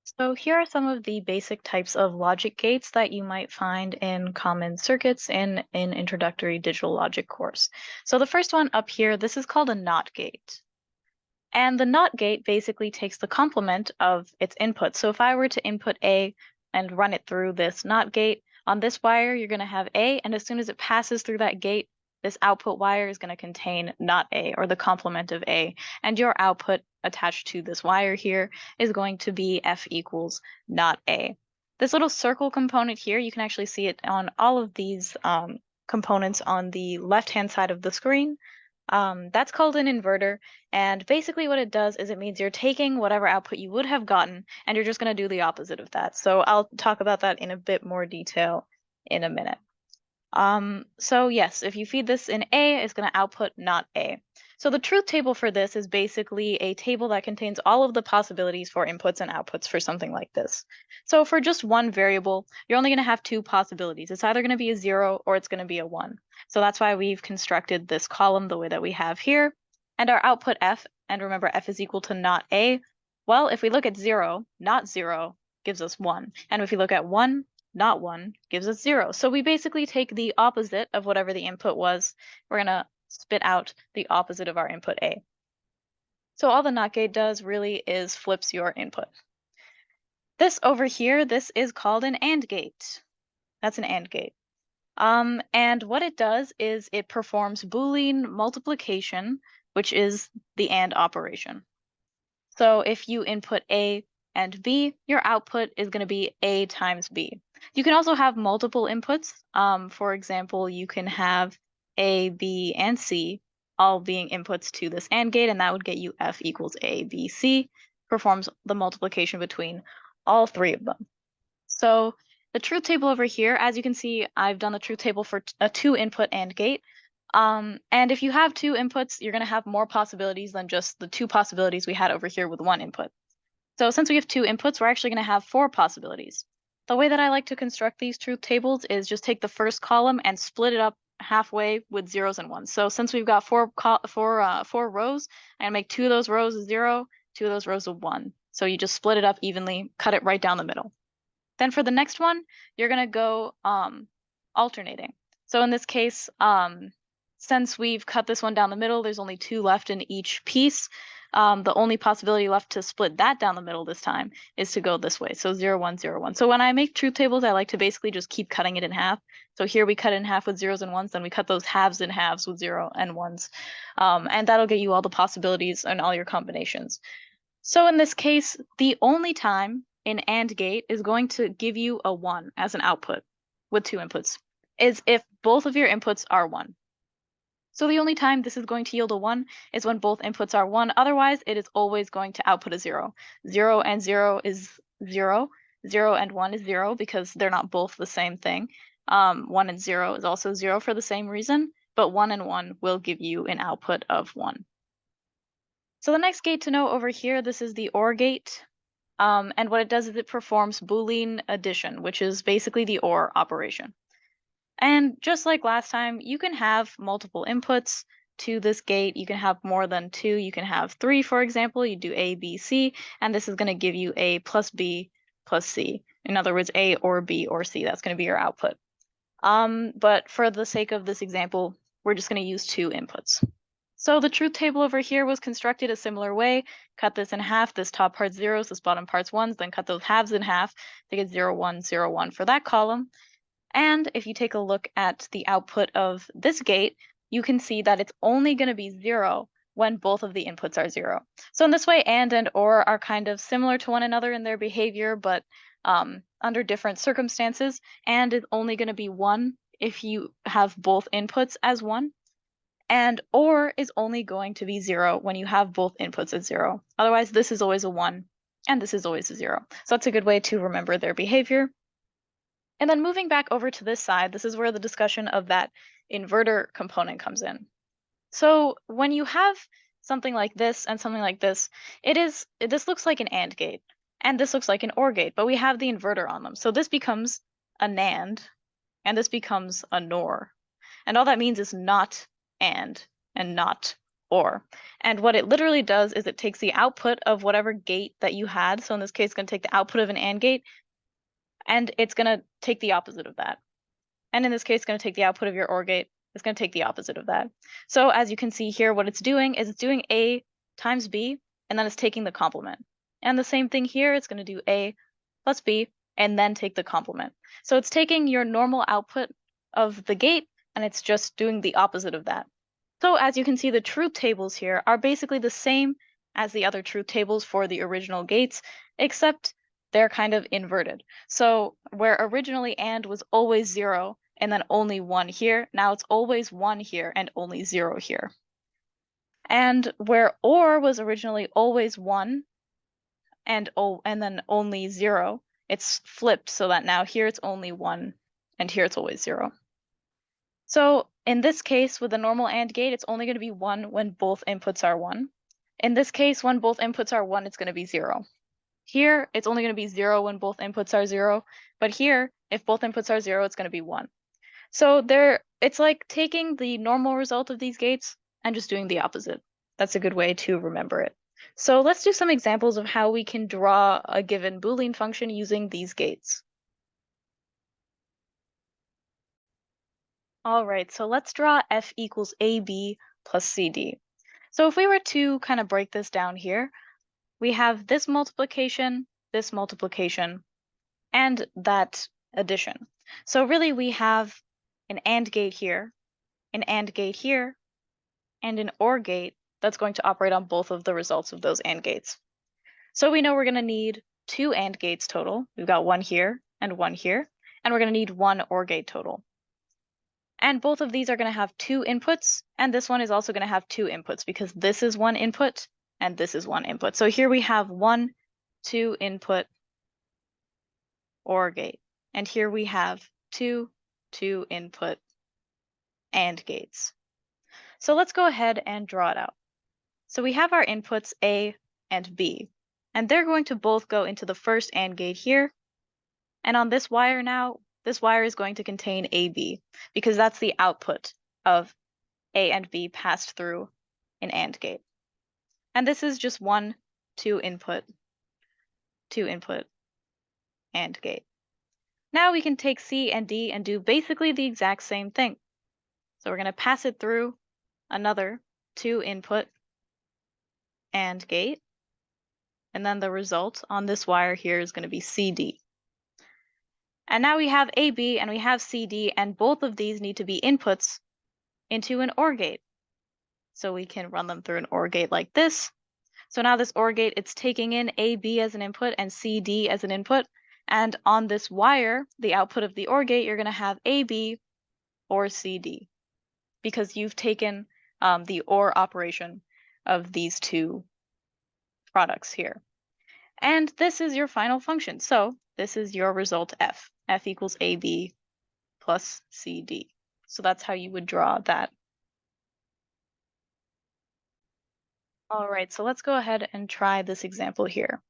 So here are some of the basic types of logic gates that you might find in common circuits in an introductory digital logic course. So the first one up here, this is called a NOT gate. And the NOT gate basically takes the complement of its input. So if I were to input A and run it through this NOT gate, on this wire, you're going to have A, and as soon as it passes through that gate, this output wire is going to contain not A, or the complement of A, and your output attached to this wire here is going to be F equals not A. This little circle component here, you can actually see it on all of these components on the left-hand side of the screen. That's called an inverter, and basically what it does is it means you're taking whatever output you would have gotten, and you're just going to do the opposite of that. So I'll talk about that in a bit more detail in a minute. So yes, if you feed this in A, it's going to output not A. So the truth table for this is basically a table that contains all of the possibilities for inputs and outputs for something like this. So for just one variable, you're only going to have two possibilities. It's either going to be a 0 or it's going to be a 1. So that's why we've constructed this column the way that we have here. And our output F, and remember F is equal to not A. Well, if we look at 0, not 0 gives us 1. And if we look at 1, not 1 gives us 0. So we basically take the opposite of whatever the input was. We're going to spit out the opposite of our input A. So all the NOT gate does really is flips your input. This over here, this is called an AND gate. That's an AND gate. And what it does is it performs boolean multiplication, which is the AND operation. So if you input A and B, your output is going to be A times B. You can also have multiple inputs. For example, you can have A, B, and C all being inputs to this AND gate, and that would get you F equals A, B, C, performs the multiplication between all three of them. So the truth table over here, as you can see, I've done the truth table for a 2-input AND gate. And if you have 2 inputs, you're going to have more possibilities than just the 2 possibilities we had over here with 1 input. So since we have 2 inputs, we're actually going to have 4 possibilities. The way that I like to construct these truth tables is just take the first column and split it up halfway with zeros and ones. So since we've got four rows, I'm going to make 2 of those rows a 0, 2 of those rows a 1. So you just split it up evenly, cut it right down the middle. Then for the next one, you're going to go alternating. So in this case, since we've cut this one down the middle, there's only 2 left in each piece. The only possibility left to split that down the middle this time is to go this way. So 0, 1, 0, 1. So when I make truth tables, I like to basically just keep cutting it in half. So here we cut it in half with zeros and ones, then we cut those halves in halves with 0 and 1s. And that'll get you all the possibilities and all your combinations. So in this case, the only time an AND gate is going to give you a 1 as an output with 2 inputs is if both of your inputs are 1. So the only time this is going to yield a 1 is when both inputs are 1. Otherwise, it is always going to output a 0. 0 and 0 is 0. 0 and 1 is 0 because they're not both the same thing. 1 and 0 is also 0 for the same reason, but 1 and 1 will give you an output of 1. So the next gate to know over here, this is the OR gate. And what it does is it performs Boolean addition, which is basically the OR operation. And just like last time, you can have multiple inputs to this gate. You can have more than 2. You can have 3, for example. You do A, B, C, and this is going to give you A plus B plus C. In other words, A or B or C. That's going to be your output. But for the sake of this example, we're just going to use 2 inputs. So the truth table over here was constructed a similar way. Cut this in half, this top part's zeros, this bottom part's ones, then cut those halves in half to get 0, 1, 0, 1 for that column. And if you take a look at the output of this gate, you can see that it's only going to be 0 when both of the inputs are 0. So in this way, and OR are kind of similar to one another in their behavior, but under different circumstances. And is only going to be 1 if you have both inputs as 1. And OR is only going to be 0 when you have both inputs at 0. Otherwise, this is always a 1, and this is always a 0. So that's a good way to remember their behavior. And then moving back over to this side, this is where the discussion of that inverter component comes in. So when you have something like this and something like this, this looks like an AND gate, and this looks like an OR gate, but we have the inverter on them. So this becomes a NAND, and this becomes a NOR. And all that means is not and not OR. And what it literally does is it takes the output of whatever gate that you had. So in this case, it's going to take the output of an AND gate, and it's going to take the opposite of that. And in this case, it's going to take the output of your OR gate. It's going to take the opposite of that. So as you can see here, what it's doing is it's doing A times B, and then it's taking the complement. And the same thing here, it's going to do A plus B, and then take the complement. So it's taking your normal output of the gate, and it's just doing the opposite of that. So as you can see, the truth tables here are basically the same as the other truth tables for the original gates, except they're kind of inverted. So where originally AND was always 0 and then only 1 here, now it's always 1 here and only 0 here. And where OR was originally always 1 and then only 0, it's flipped so that now here it's only 1 and here it's always 0. So in this case, with a normal AND gate, it's only going to be 1 when both inputs are 1. In this case, when both inputs are 1, it's going to be 0. Here, it's only going to be 0 when both inputs are 0. But here, if both inputs are 0, it's going to be 1. So it's like taking the normal result of these gates and just doing the opposite. That's a good way to remember it. So let's do some examples of how we can draw a given Boolean function using these gates. All right, so let's draw f equals ab plus cd. So if we were to kind of break this down here, we have this multiplication, and that addition. So really we have an AND gate here, an AND gate here, and an OR gate that's going to operate on both of the results of those AND gates. So we know we're going to need 2 AND gates total. We've got 1 here and 1 here, and we're going to need 1 OR gate total. And both of these are going to have 2 inputs, and this one is also going to have 2 inputs because this is 1 input and this is 1 input. So here we have 1 2 input OR gate, and here we have 2 2 input AND gates. So let's go ahead and draw it out. So we have our inputs A and B, and they're going to both go into the first AND gate here. And on this wire now, this wire is going to contain AB because that's the output of A and B passed through an AND gate. And this is just 1 2 input AND gate. Now we can take C and D and do basically the exact same thing. So we're going to pass it through another 2 input AND gate, and then the result on this wire here is going to be CD. And now we have AB and we have CD, and both of these need to be inputs into an OR gate. So we can run them through an OR gate like this. So now this OR gate, it's taking in AB as an input and CD as an input. And on this wire, the output of the OR gate, you're going to have AB or CD because you've taken the OR operation of these 2 products here. And this is your final function. So this is your result f. F equals AB plus CD. So that's how you would draw that. All right, so let's go ahead and try this example here.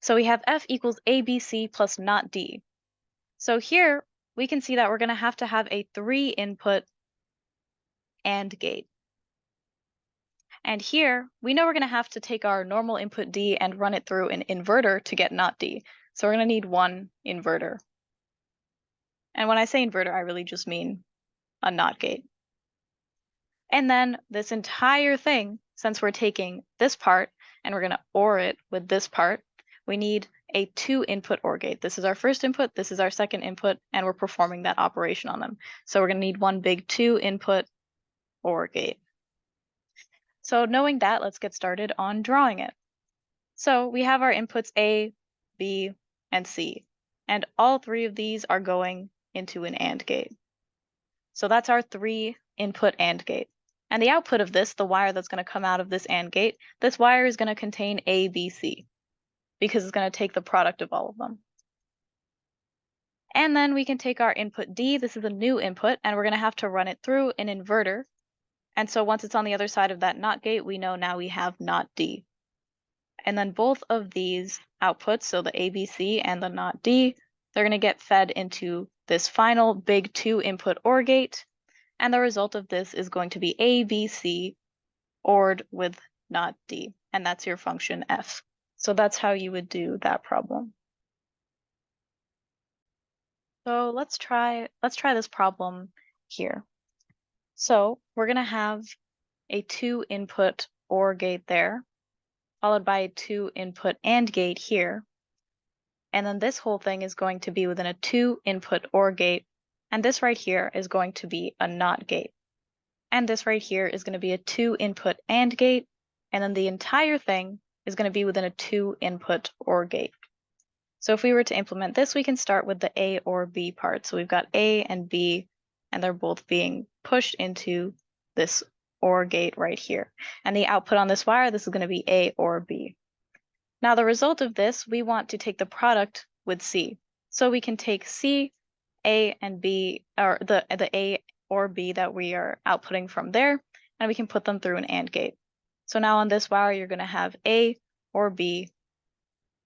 So we have f equals ABC plus not D. So here we can see that we're going to have a 3 input AND gate. And here we know we're going to have to take our normal input D and run it through an inverter to get not D. So we're going to need 1 inverter. And when I say inverter, I really just mean a NOT gate. And then this entire thing, since we're taking this part and we're going to OR it with this part, we need a 2 input OR gate. This is our first input, this is our second input, and we're performing that operation on them. So we're going to need 1 big 2 input OR gate. So knowing that, let's get started on drawing it. So we have our inputs A, B, and C, and all 3 of these are going into an AND gate. So that's our 3 input AND gate. And the output of this, the wire that's going to come out of this AND gate, this wire is going to contain A, B, C, because it's going to take the product of all of them. And then we can take our input D, this is a new input, and we're going to have to run it through an inverter. And so once it's on the other side of that NOT gate, we know now we have NOT D. And then both of these outputs, so the ABC and the NOT D, they're going to get fed into this final big 2 input OR gate. And the result of this is going to be ABC ORed with not D, and that's your function f. So that's how you would do that problem. So let's try this problem here. So we're going to have a 2-input OR gate there, followed by a 2-input AND gate here. And then this whole thing is going to be within a 2-input OR gate, and this right here is going to be a NOT gate. And this right here is going to be a 2-input AND gate, and then the entire thing is going to be within a 2-input OR gate. So if we were to implement this, we can start with the A or B part. So we've got A and B, and they're both being pushed into this OR gate right here. And the output on this wire, this is going to be A or B. Now the result of this, we want to take the product with C. So we can take C, A, and B, or the A or B that we are outputting from there, and we can put them through an AND gate. So now on this wire, you're going to have A or B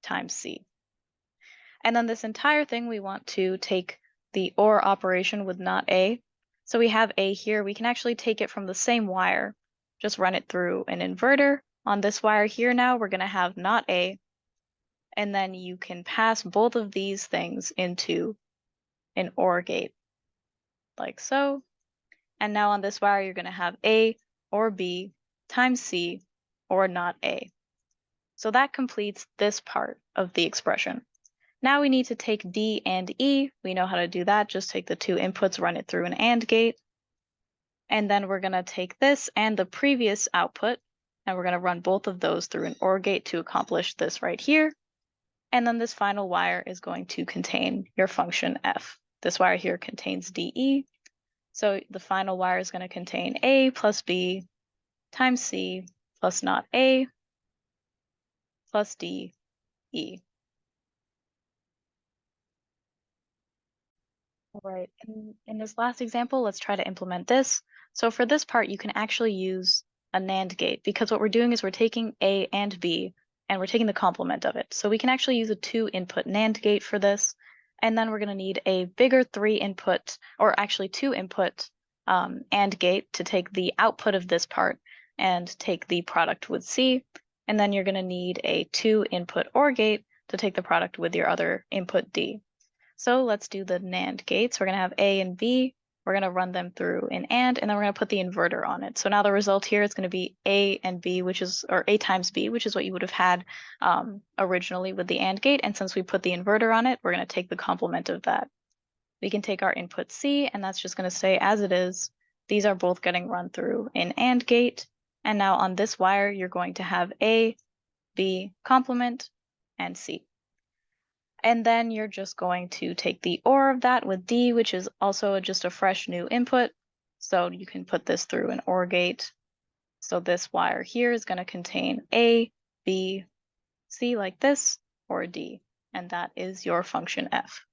times C. And then this entire thing, we want to take the OR operation with not A. So we have A here. We can actually take it from the same wire, just run it through an inverter. On this wire here now, we're going to have not A. And then you can pass both of these things into an OR gate, like so. And now on this wire, you're going to have A or B times C or not A. So that completes this part of the expression. Now we need to take D and E. We know how to do that. Just take the two inputs, run it through an AND gate. And then we're going to take this and the previous output, and we're going to run both of those through an OR gate to accomplish this right here. And then this final wire is going to contain your function f. This wire here contains DE. So the final wire is going to contain A plus B times C plus not A plus DE. All right, in this last example, let's try to implement this. So for this part, you can actually use a NAND gate because what we're doing is we're taking A and B and we're taking the complement of it. So we can actually use a 2-input NAND gate for this. And then we're going to need a bigger 3-input, or actually 2-input AND gate to take the output of this part and take the product with C. And then you're going to need a 2-input OR gate to take the product with your other input D. So let's do the NAND gates. We're going to have A and B. We're going to run them through an AND, and then we're going to put the inverter on it. So now the result here is going to be A and B, or A times B, which is what you would have had originally with the AND gate. And since we put the inverter on it, we're going to take the complement of that. We can take our input C, and that's just going to stay as it is. These are both getting run through an AND gate. And now on this wire, you're going to have A, B, complement, and C. And then you're just going to take the OR of that with D, which is also just a fresh new input. So you can put this through an OR gate. So this wire here is going to contain A, B, C like this, or D. And that is your function f.